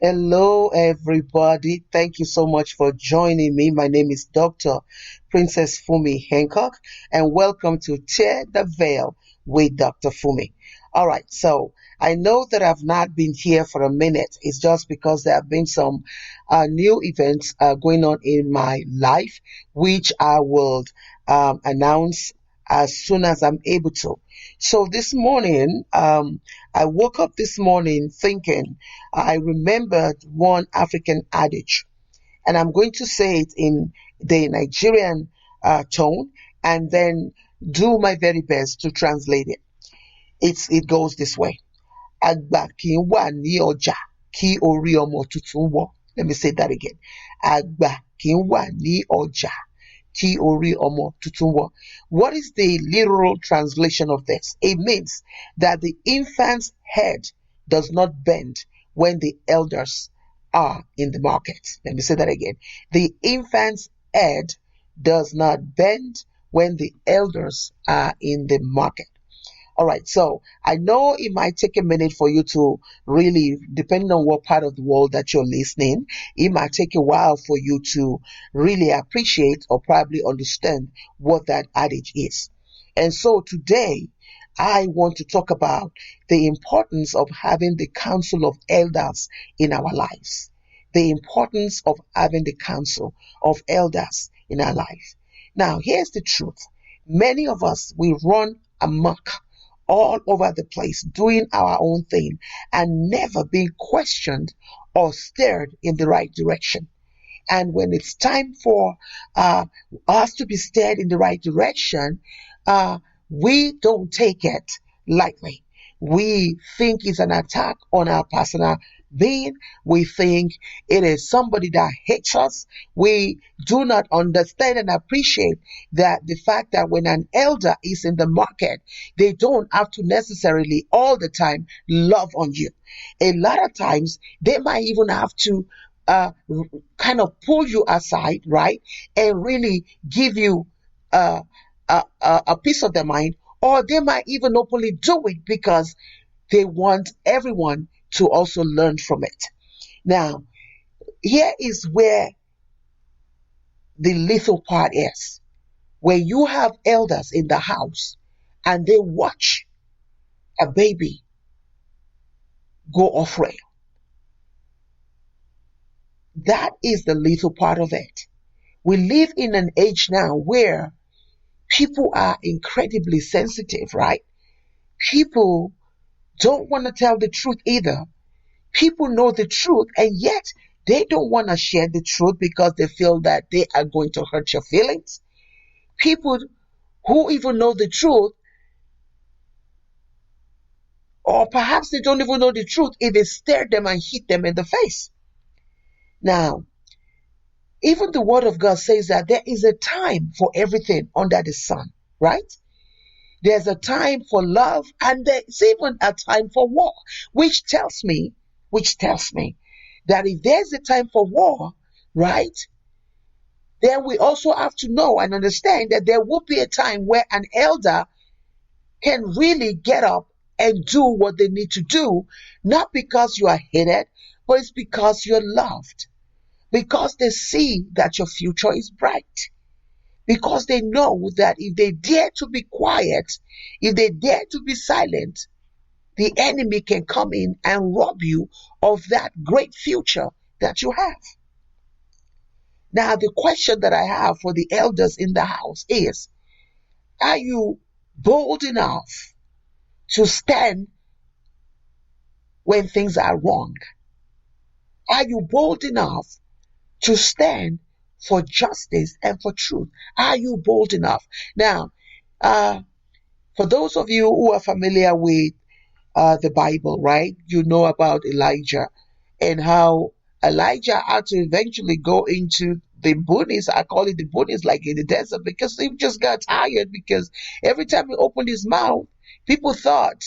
Hello, everybody. Thank you so much for joining me. My name is Dr. Princess-Fumi-Hancock, and welcome to Tear the Veil with Dr. Fumi. All right, so I know that I've not been here for a minute. It's just because there have been some new events going on in my life, which I will announce as soon as I'm able to. So this morning, I woke up this morning thinking I remembered one African adage, and I'm going to say it in the Nigerian tone and then do my very best to translate it. It goes this way. Agba kì í wà ní ọjà kí orí ọmọ tuntun wọ̀. Let me say that again. Agba kì í wà ní ọjà kí orí ọmọ tuntun wọ̀. What is the literal translation of this? It means that the infant's head does not bend when the elders are in the market. Let me say that again. The infant's head does not bend when the elders are in the market. All right, so I know it might take a minute for you to really, depending on what part of the world that you're listening, it might take a while for you to really appreciate or probably understand what that adage is. And so today, I want to talk about the importance of having the counsel of elders in our lives. The importance of having the counsel of elders in our life. Now, here's the truth. Many of us, we run amok all over the place, doing our own thing and never being questioned or steered in the right direction. And when it's time for us to be steered in the right direction, we don't take it lightly. We think it's an attack on our personal being. We think it is somebody that hates us. We do not understand and appreciate that the fact that when an elder is in the market, they don't have to necessarily all the time love on you. A lot of times, they might even have to kind of pull you aside, right? And really give you a piece of their mind, or they might even openly do it because they want everyone to also learn from it. Now, here is where the lethal part is. When you have elders in the house and they watch a baby go off rail, that is the lethal part of it. We live in an age now where people are incredibly sensitive, right? People don't want to tell the truth either. People know the truth, and yet they don't want to share the truth because they feel that they are going to hurt your feelings. People who even know the truth, or perhaps they don't even know the truth, if they stare them and hit them in the face. Now, even the Word of God says that there is a time for everything under the sun, right? There's a time for love, and there's even a time for war, which tells me that if there's a time for war, right, then we also have to know and understand that there will be a time where an elder can really get up and do what they need to do, not because you are hated, but it's because you're loved, because they see that your future is bright. Because they know that if they dare to be quiet, if they dare to be silent, the enemy can come in and rob you of that great future that you have. Now, the question that I have for the elders in the house is, are you bold enough to stand when things are wrong? Are you bold enough to stand for justice and for truth? Are you bold enough? Now, for those of you who are familiar with the Bible, right? You know about Elijah and how Elijah had to eventually go into the boonies. I call it the boonies, like in the desert, because he just got tired, because every time he opened his mouth, people thought,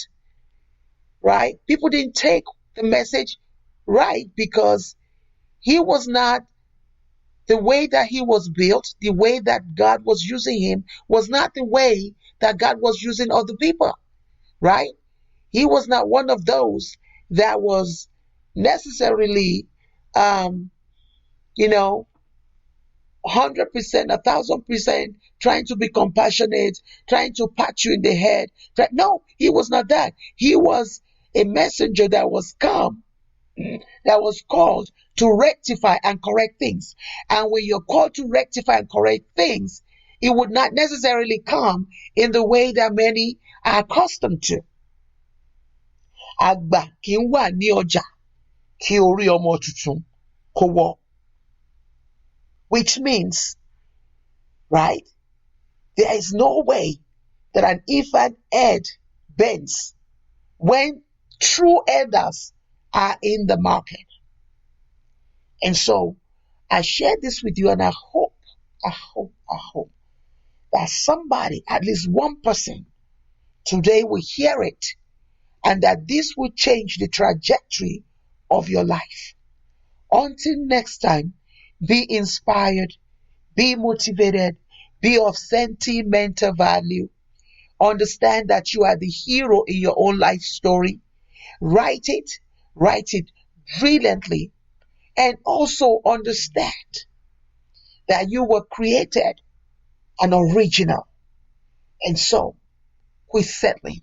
right? People didn't take the message right because he was not, the way that he was built, the way that God was using him was not the way that God was using other people, right? He was not one of those that was necessarily, you know, 100%, 1,000% trying to be compassionate, trying to pat you in the head. No, he was not that. He was a messenger that was come, that was called to rectify and correct things. And when you're called to rectify and correct things, it would not necessarily come in the way that many are accustomed to. Agba kì í wà ní ọjà kí orí ọmọ tuntun kó wọ́. Which means, right, there is no way that an infant head bends when true elders are in the market. And so I share this with you, and I hope that somebody, at least one person today, will hear it, and that this will change the trajectory of your life. Until next time, be inspired, be motivated, be of sentimental value. Understand that you are the hero in your own life story. Write it brilliantly, and also understand that you were created an original. And so, quit settling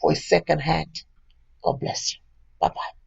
for a second hand. God bless you. Bye-bye.